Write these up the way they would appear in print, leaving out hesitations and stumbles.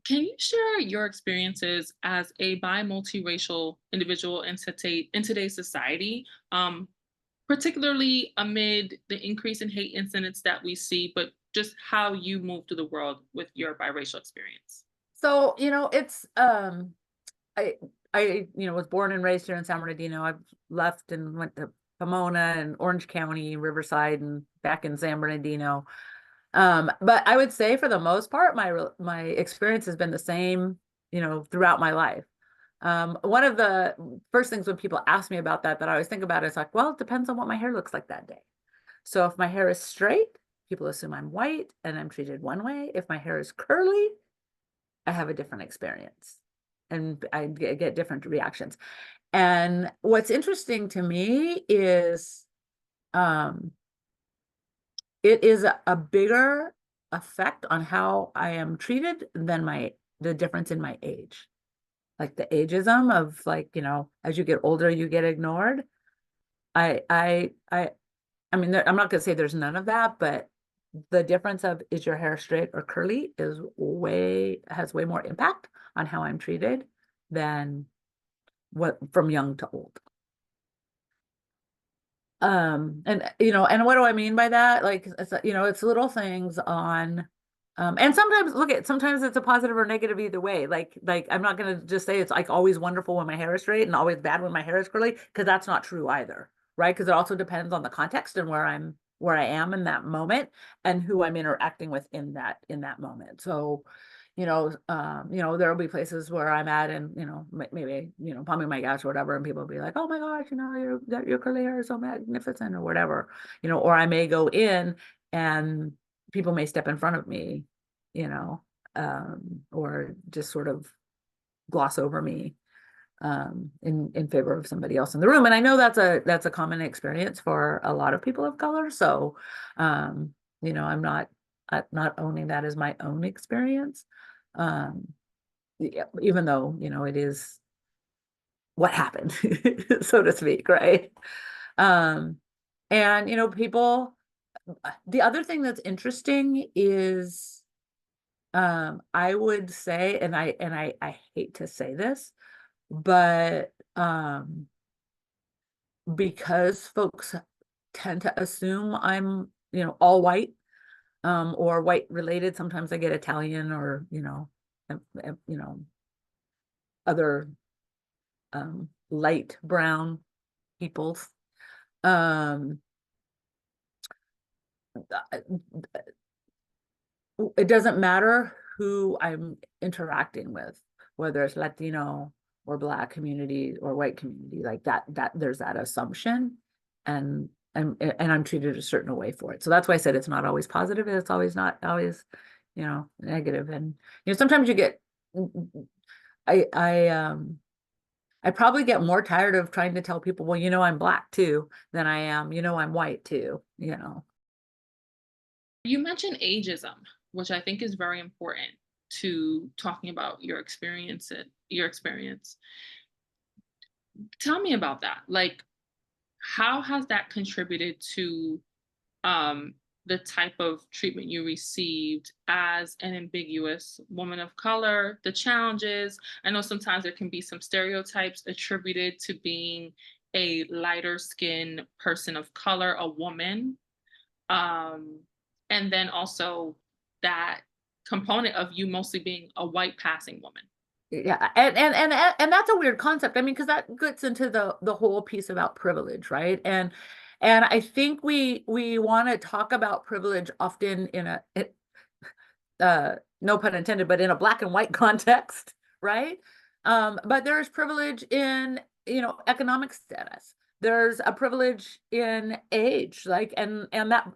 Can you share your experiences as a multiracial individual in today's society, particularly amid the increase in hate incidents that we see, but just how you move through the world with your biracial experience? So, it's I was born and raised here in San Bernardino. I've left and went to Pomona and Orange County, Riverside, and back in San Bernardino. But I would say for the most part, my experience has been the same, throughout my life. One of the first things when people ask me about that I always think about is like, well, it depends on what my hair looks like that day. So if my hair is straight, people assume I'm white and I'm treated one way. If my hair is curly, I have a different experience and I get different reactions. And what's interesting to me is um, it is a bigger effect on how I am treated than the difference in my age. Like the ageism of like, as you get older, you get ignored. I I I I mean, I'm not gonna say there's none of that, but the difference of is your hair straight or curly has way more impact on how I'm treated than what from young to old. And what do I mean by that? Like, it's little things on, and sometimes it's a positive or negative either way. Like I'm not gonna just say it's like always wonderful when my hair is straight and always bad when my hair is curly, because that's not true either, right? Because it also depends on the context and where I am in that moment and who I'm interacting with in that moment. So, there'll be places where I'm at and, maybe, pumping my gas or whatever, and people will be like, oh my gosh, your curly hair is so magnificent or whatever, or I may go in and people may step in front of me, or just sort of gloss over me in favor of somebody else in the room. And I know that's a common experience for a lot of people of color. So, I'm not owning that as my own experience. Um, yeah, even though, it is what happened, so to speak, right? Um, and the other thing that's interesting is I would say, and I hate to say this, but because folks tend to assume I'm, all white, or white related. Sometimes I get Italian or, other light brown peoples. Um, it doesn't matter who I'm interacting with, whether it's Latino or Black community or white community, like that there's that assumption, and I'm treated a certain way for it. So that's why I said it's not always positive, and it's always not always, negative. And sometimes you get I I um I probably get more tired of trying to tell people, well, I'm Black too, than I am, I'm white too. You mentioned ageism, which I think is very important to talking about your experience. Tell me about that. Like, how has that contributed to um, the type of treatment you received as an ambiguous woman of color, the challenges? I know sometimes there can be some stereotypes attributed to being a lighter skinned person of color, a woman. Um, and then also that component of you mostly being a white passing woman. Yeah, and that's a weird concept. I mean, because that gets into the whole piece about privilege, right? And I think we want to talk about privilege often no pun intended, but in a black and white context, right? But there's privilege in, economic status. There's a privilege in age, like, and that,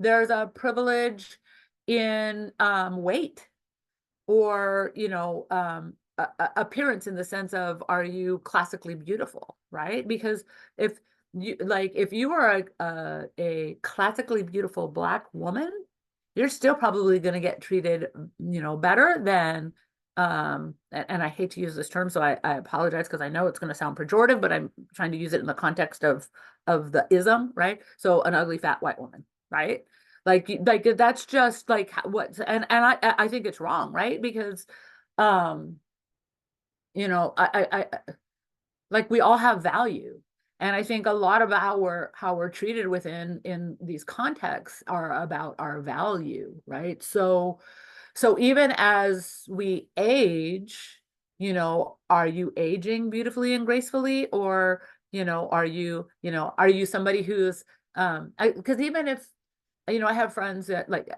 there's a privilege in weight, or appearance, in the sense of, are you classically beautiful, right? Because if you are a classically beautiful Black woman, you're still probably going to get treated better than, and I hate to use this term, so I apologize, because I know it's going to sound pejorative, but I'm trying to use it in the context of the ism, right? So an ugly fat white woman, right? Like that's just like what, and I think it's wrong, right? Because, um, like we all have value. And I think a lot of how we're treated within in these contexts are about our value, right? So even as we age, are you aging beautifully and gracefully, or, are you somebody who's, because even if, I have friends that like,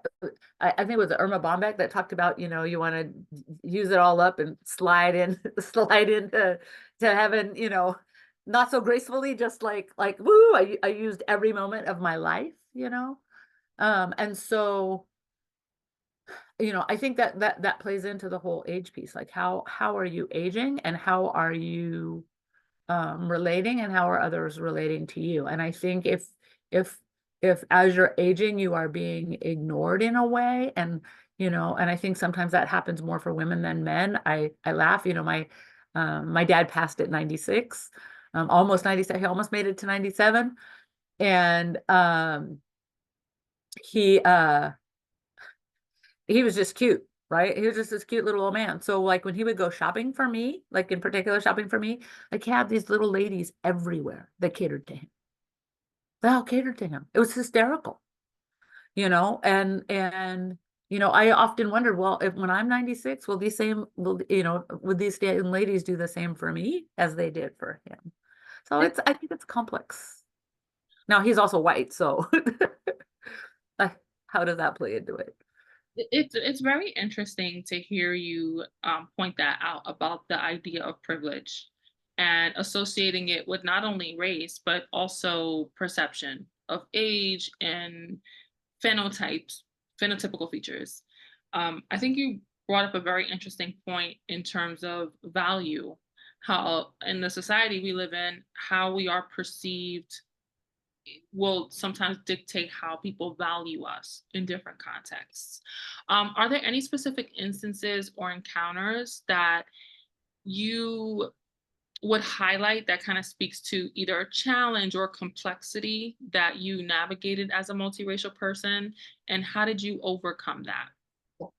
I think it was Irma Bombeck that talked about, you want to use it all up and slide in, slide into to heaven, not so gracefully, just like, woo, I used every moment of my life. And so, I think that plays into the whole age piece. Like how are you aging, and how are you relating, and how are others relating to you? And I think if if as you're aging you are being ignored in a way, and I think sometimes that happens more for women than men. I laugh, my dad passed at 96, almost 97. He almost made it to 97. And he he was just cute, right? He was just this cute little old man. So like when he would go shopping for me, like in particular shopping for me, like he had these little ladies everywhere that catered to him. They all catered to him. It was hysterical, and I often wondered, well, if when I'm 96, would these same ladies do the same for me as they did for him? So I think it's complex. Now he's also white, so uh, how does that play into it? It's very interesting to hear you point that out about the idea of privilege and associating it with not only race but also perception of age and phenotypes, phenotypical features. I think you brought up a very interesting point in terms of value, how in the society we live in, how we are perceived will sometimes dictate how people value us in different contexts. Are there any specific instances or encounters that you would highlight that kind of speaks to either a challenge or complexity that you navigated as a multiracial person? And how did you overcome that?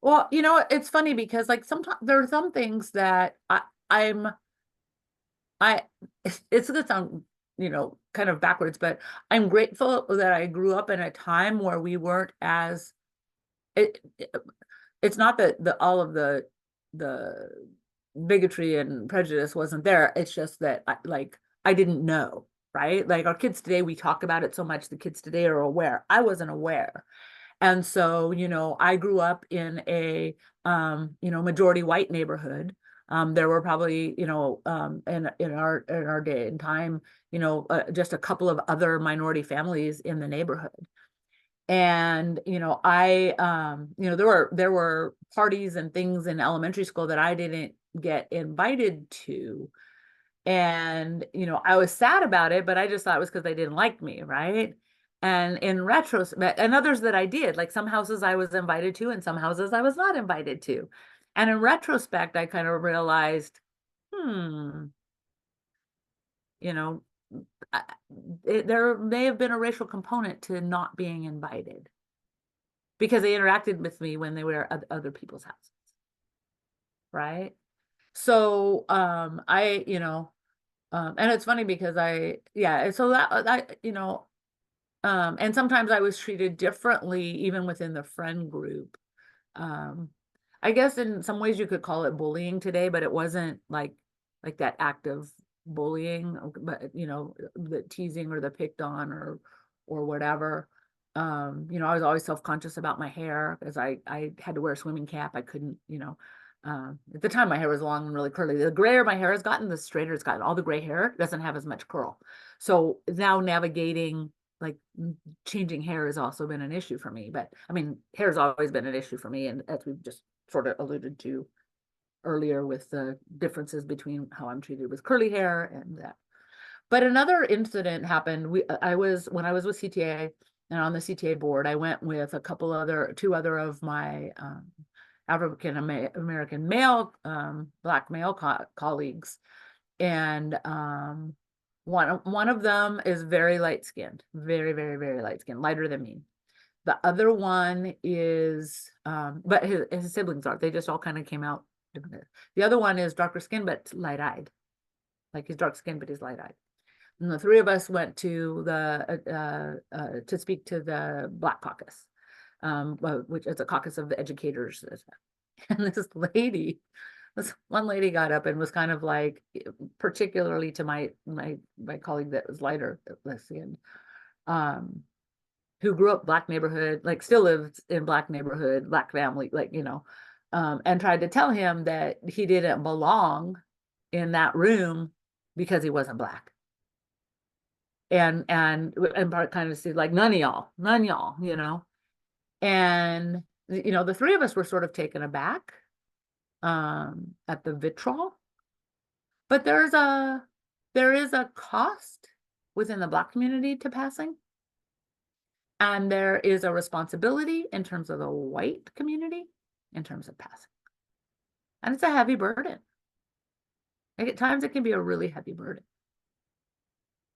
Well, it's funny because like sometimes there are some things that I'm I it's gonna sound, kind of backwards, but I'm grateful that I grew up in a time where we weren't as it it's not that all of the bigotry and prejudice wasn't there. It's just that I didn't know, right? Like our kids today, we talk about it so much. The kids today are aware. I wasn't aware. And so, I grew up in a, majority white neighborhood. There were probably, in our day and time, just a couple of other minority families in the neighborhood. And, there were parties and things in elementary school that I didn't get invited to. And, I was sad about it, but I just thought it was because they didn't like me, right? And in retrospect, and others that I did, like some houses I was invited to and some houses I was not invited to. And in retrospect, I kind of realized, hmm, you know, I- there may have been a racial component to not being invited because they interacted with me when they were at other people's houses, right? So, and it's funny because yeah, so and sometimes I was treated differently even within the friend group. Um, I guess in some ways you could call it bullying today, but it wasn't like that active bullying, but the teasing or the picked on or whatever. I was always self-conscious about my hair because I had to wear a swimming cap. I couldn't, at the time my hair was long and really curly. The grayer my hair has gotten, the straighter it's gotten. All the gray hair doesn't have as much curl. So now navigating like changing hair has also been an issue for me. But I mean, hair has always been an issue for me. And as we've just sort of alluded to earlier with the differences between how I'm treated with curly hair and that. But another incident happened. When I was with CTA and on the CTA board, I went with two other of my African American male, Black male colleagues, and one of them is very light skinned, very, very, very light skinned, lighter than me. The other one is, but his siblings are, they just all kind of came out different. The other one is darker skin, but light-eyed. Like he's dark skinned, but he's light-eyed. And the three of us went to to speak to the Black Caucus, which is a caucus of the educators. And this one lady got up and was kind of like, particularly to my colleague that was lighter skinned, who grew up Black neighborhood, like still lives in Black neighborhood, Black family, like, and tried to tell him that he didn't belong in that room because he wasn't Black. And part kind of said, like, none y'all, and the three of us were sort of taken aback at the vitriol, but there is a cost within the Black community to passing, and there is a responsibility in terms of the white community in terms of passing, and it's a heavy burden. Like at times it can be a really heavy burden.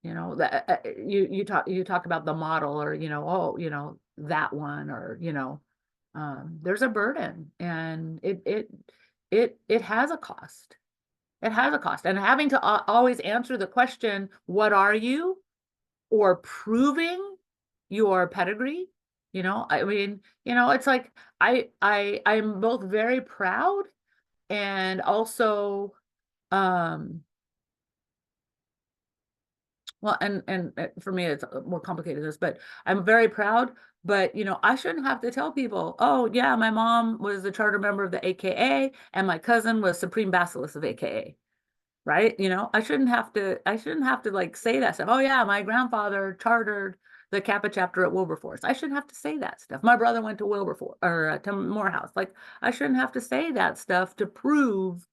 That you talk about the model, or that one, or there's a burden, and it has a cost. It has a cost, and having to always answer the question, what are you, or proving your pedigree. I mean, it's like I'm both very proud and also well, and for me, it's more complicated than this, but I'm very proud. But I shouldn't have to tell people, oh yeah, my mom was a charter member of the AKA, and my cousin was Supreme Basilisk of AKA, right? I shouldn't have to like say that stuff. Oh yeah, my grandfather chartered the Kappa chapter at Wilberforce. I shouldn't have to say that stuff. My brother went to Wilberforce, or to Morehouse. Like, I shouldn't have to say that stuff to prove.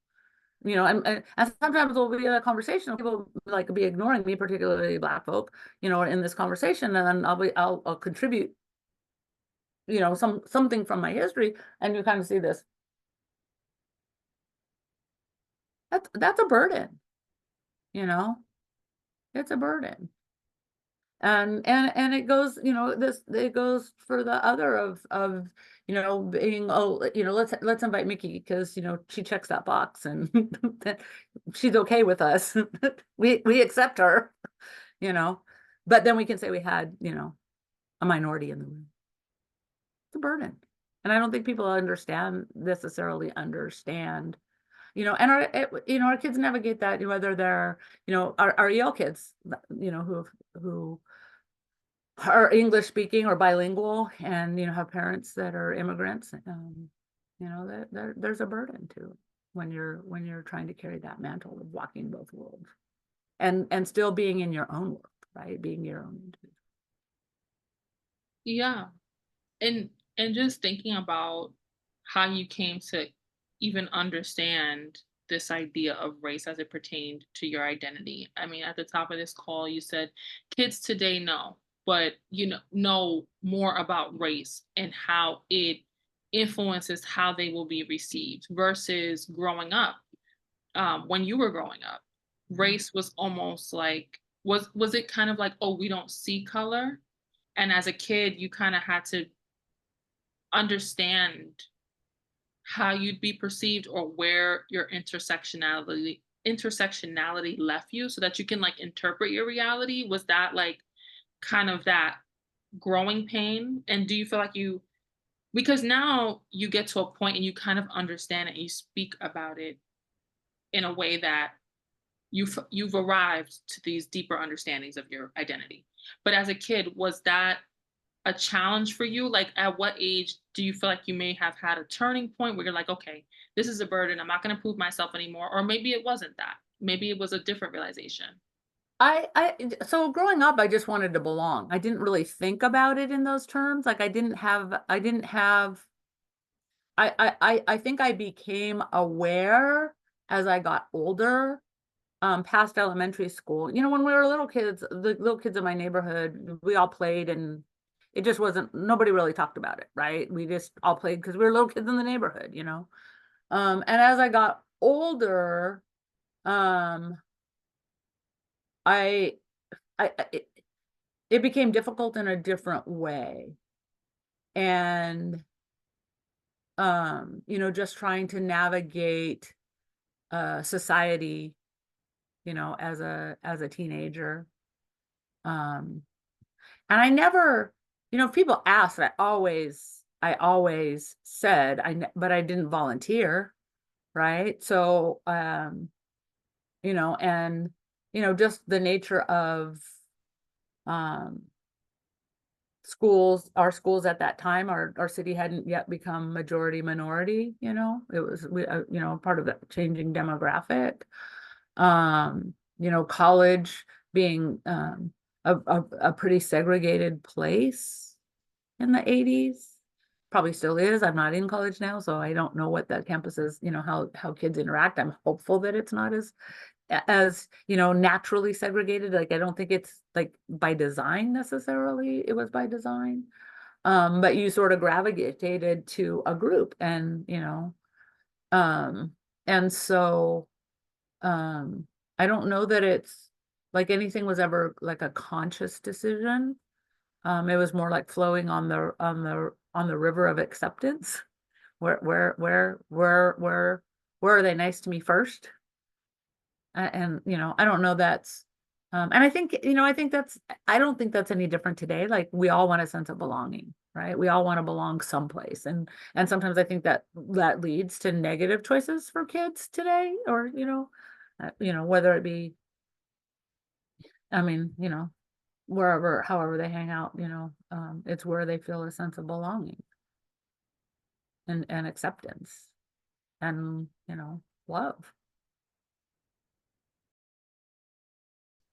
And sometimes there'll be a conversation, people like be ignoring me, particularly Black folk, in this conversation, and then I'll contribute, something from my history, and you kind of see this. That's a burden, it's a burden. And it goes, it goes for the other of being, let's invite Mickey because she checks that box, and she's okay with us. we accept her, but then we can say we had a minority in the room. It's a burden, and I don't think people necessarily understand. And our kids navigate that, whether they're our EL kids, who are English speaking or bilingual, and have parents that are immigrants. There's a burden too when you're trying to carry that mantle of walking both worlds, and still being in your own world, right? Being your own individual. Yeah. And just thinking about how you came to even understand this idea of race as it pertained to your identity. I mean, at the top of this call, you said kids today know, but know more about race and how it influences how they will be received versus growing up. When you were growing up, race was almost like, was it kind of like, oh, we don't see color? And as a kid, you kind of had to understand how you'd be perceived, or where your intersectionality left you, so that you can like interpret your reality. Was that like kind of that growing pain? And do you feel like because now you get to a point and you kind of understand it and you speak about it in a way that you've arrived to these deeper understandings of your identity. But as a kid, was that a challenge for you? Like, at what age do you feel like you may have had a turning point where you're like, okay, this is a burden, I'm not going to prove myself anymore? Or maybe it wasn't that. Maybe it was a different realization. So growing up, I just wanted to belong. I didn't really think about it in those terms. Like, I think I became aware as I got older, past elementary school. When we were little kids, the little kids in my neighborhood, we all played, and it just wasn't, nobody really talked about it, right? We just all played because we were little kids in the neighborhood, and as I got older, I it became difficult in a different way. and you know, just trying to navigate society, you know, as a teenager. Um, and I never, you know, if people ask, I always said, but I didn't volunteer, right? So, you know, and, you know, just the nature of, um, schools, our schools at that time, our city hadn't yet become majority minority, you know, it was, you know, part of the changing demographic. You know, college being, a pretty segregated place in the 80s. Probably still is. I'm not in college now, so I don't know what the campus is, you know, how kids interact. I'm hopeful that it's not as, you know, naturally segregated. Like, I don't think it's like by design necessarily, it was by design. But you sort of gravitated to a group, and, you know, um, and so, um, I don't know that it's like anything was ever like a conscious decision. It was more like flowing on the river of acceptance. Where are they nice to me first? And, you know, I don't know that's, and I think, you know, I don't think that's any different today. Like, we all want a sense of belonging, right? We all want to belong someplace. And sometimes I think that leads to negative choices for kids today, or, you know, whether it be, I mean, you know, wherever, however they hang out, you know, it's where they feel a sense of belonging and acceptance and, you know, love.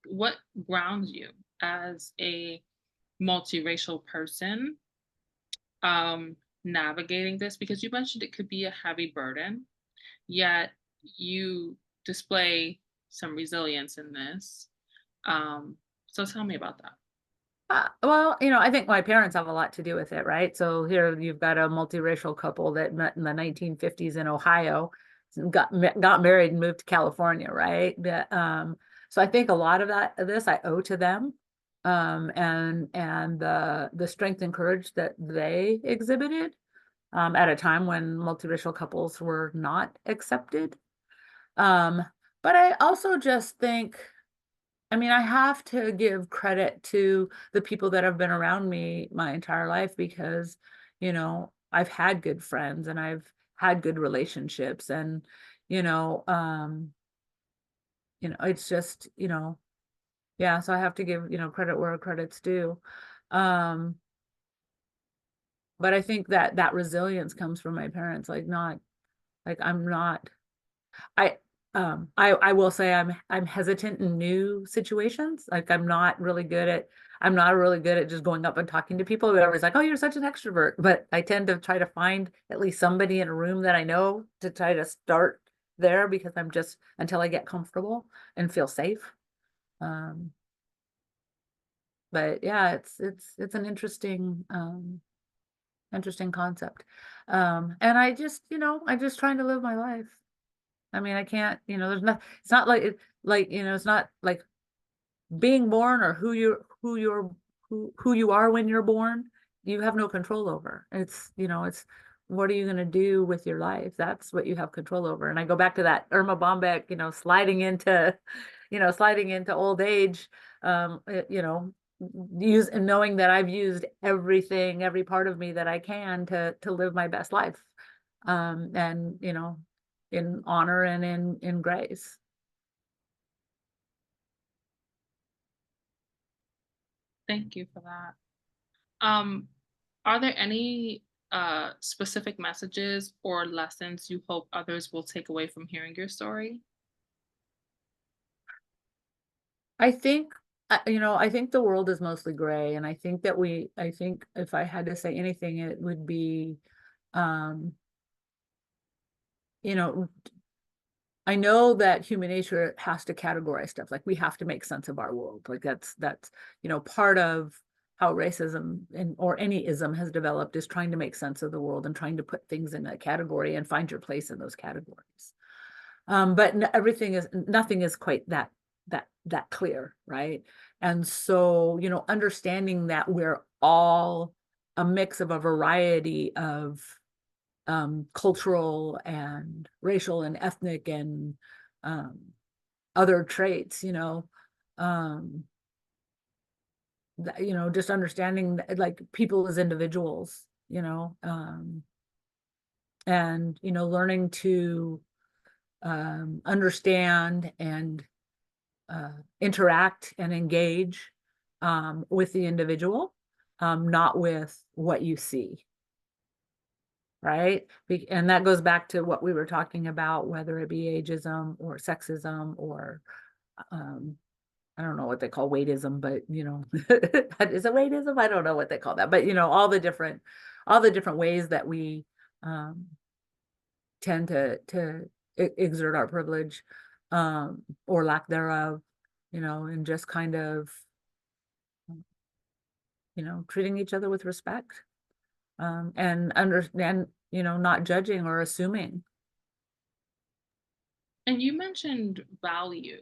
What grounds you as a multiracial person, um, navigating this? Because you mentioned it could be a heavy burden, yet you display some resilience in this. So tell me about that. Well, you know, I think my parents have a lot to do with it, right? So here you've got a multiracial couple that met in the 1950s in Ohio, got married and moved to California, right? So I think a lot of this I owe to them, and the strength and courage that they exhibited, at a time when multiracial couples were not accepted. Um, but I also just think, I mean, I have to give credit to the people that have been around me my entire life, because, you know, I've had good friends and I've had good relationships, and, you know, it's just, you know, yeah, so I have to give, you know, credit where credit's due. Um, but I think that resilience comes from my parents, like, not, like, I'm not, I I will say I'm hesitant in new situations. Like, I'm not really good at just going up and talking to people. Everybody's like, "Oh, you're such an extrovert." But I tend to try to find at least somebody in a room that I know to try to start there, because I'm just, until I get comfortable and feel safe. Um, but yeah, it's an interesting concept. And I just, you know, I just trying to live my life. I mean, I can't, you know, it's not like like, you know, it's not like being born, or who you are when you're born, you have no control over. It's, you know, it's, what are you going to do with your life? That's what you have control over. And I go back to that Irma Bombeck, you know, sliding into old age, you know, knowing that I've used every part of me that I can to live my best life. And, you know, in honor and in grace. Thank you for that. Um, are there any specific messages or lessons you hope others will take away from hearing your story? I think, you know, I think the world is mostly gray, and I think if I had to say anything, it would be, um, you know, I know that human nature has to categorize stuff. Like, we have to make sense of our world. Like, that's, you know, part of how racism or any ism has developed, is trying to make sense of the world and trying to put things in a category and find your place in those categories. But nothing is quite that clear, right? And so, you know, understanding that we're all a mix of a variety of cultural and racial and ethnic and um, other traits, um, just understanding like people as individuals, and, learning to understand and interact and engage with the individual, not with what you see. Right? And that goes back to what we were talking about, whether it be ageism or sexism or um, I don't know what they call weightism, but is it weightism? I don't know what they call that, but all the different ways that we um, tend to exert our privilege or lack thereof, and just kind of treating each other with respect and understand, not judging or assuming. And you mentioned value,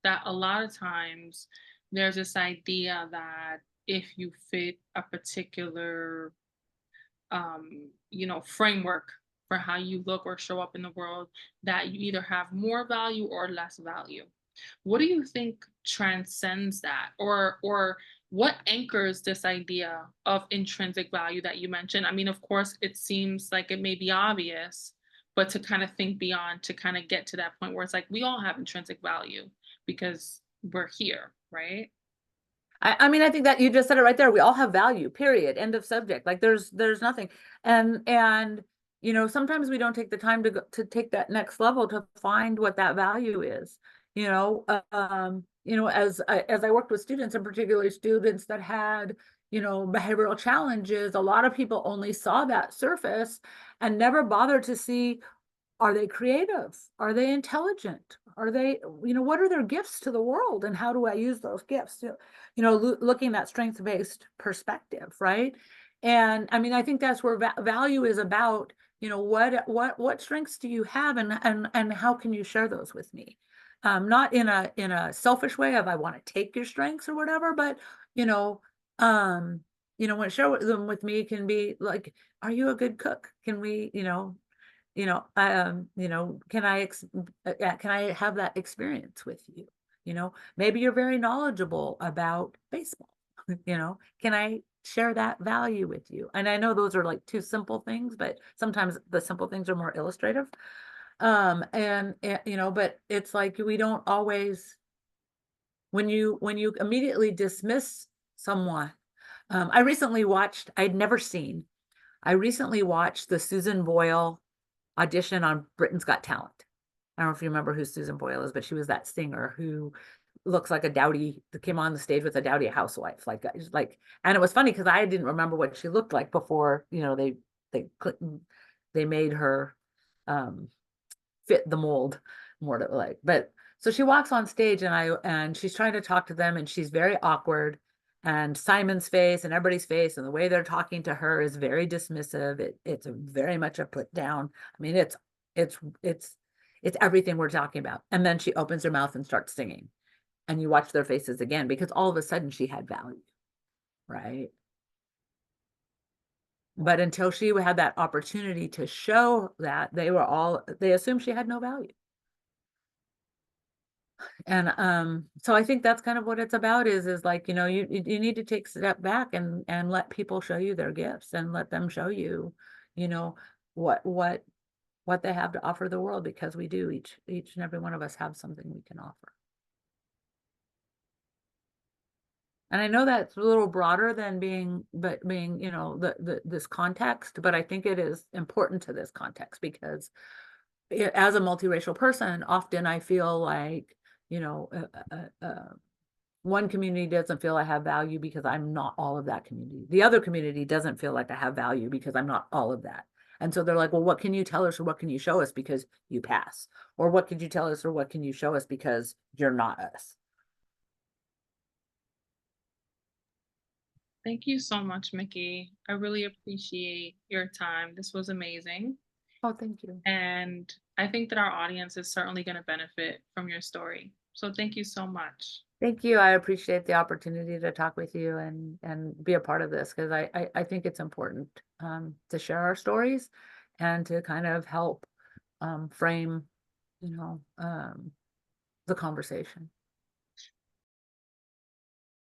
that a lot of times there's this idea that if you fit a particular framework for how you look or show up in the world, that you either have more value or less value. What do you think transcends that, or what anchors this idea of intrinsic value that you mentioned? I mean, of course, it seems like it may be obvious, but to kind of think beyond, to kind of get to that point where it's like we all have intrinsic value because we're here, right? I mean, I think that you just said it right there. We all have value, period. End of subject. Like there's nothing. And sometimes we don't take the time to take that next level to find what that value is. As I worked with students, and particularly students that had, behavioral challenges, a lot of people only saw that surface and never bothered to see, are they creative? Are they intelligent? Are they, what are their gifts to the world? And how do I use those gifts? Looking at strength-based perspective, right? And I mean, I think that's where value is about, what strengths do you have and how can you share those with me? Not in a selfish way of I want to take your strengths or whatever, but when share them with me can be like, are you a good cook? Can we, can I have that experience with you? Maybe you're very knowledgeable about baseball. Can I share that value with you? And I know those are like two simple things, but sometimes the simple things are more illustrative. But it's like we don't always, when you immediately dismiss someone. I recently watched the Susan Boyle audition on Britain's Got Talent. I don't know if you remember who Susan Boyle is, but she was that singer who looks like a dowdy, that came on the stage with a dowdy housewife. And it was funny because I didn't remember what she looked like before, they made her fit the mold more to like. But so she walks on stage and she's trying to talk to them and she's very awkward. And Simon's face and everybody's face and the way they're talking to her is very dismissive. It's very much a put down. I mean, it's everything we're talking about. And then she opens her mouth and starts singing. And you watch their faces again because all of a sudden she had value, right? But until she had that opportunity to show that, they assumed she had no value. And so I think that's kind of what it's about is like, you need to take a step back and let people show you their gifts and let them show you, you know, what they have to offer the world, because we do, each and every one of us have something we can offer. And I know that's a little broader than being, this context, but I think it is important to this context because as a multiracial person, often I feel like, one community doesn't feel I have value because I'm not all of that community. The other community doesn't feel like I have value because I'm not all of that. And so they're like, well, what can you tell us or what can you show us because you pass? Or what could you tell us or what can you show us because you're not us? Thank you so much, Mickey. I really appreciate your time. This was amazing. Oh, thank you. And I think that our audience is certainly going to benefit from your story. So thank you so much. Thank you. I appreciate the opportunity to talk with you and be a part of this because I think it's important to share our stories and to kind of help frame, the conversation.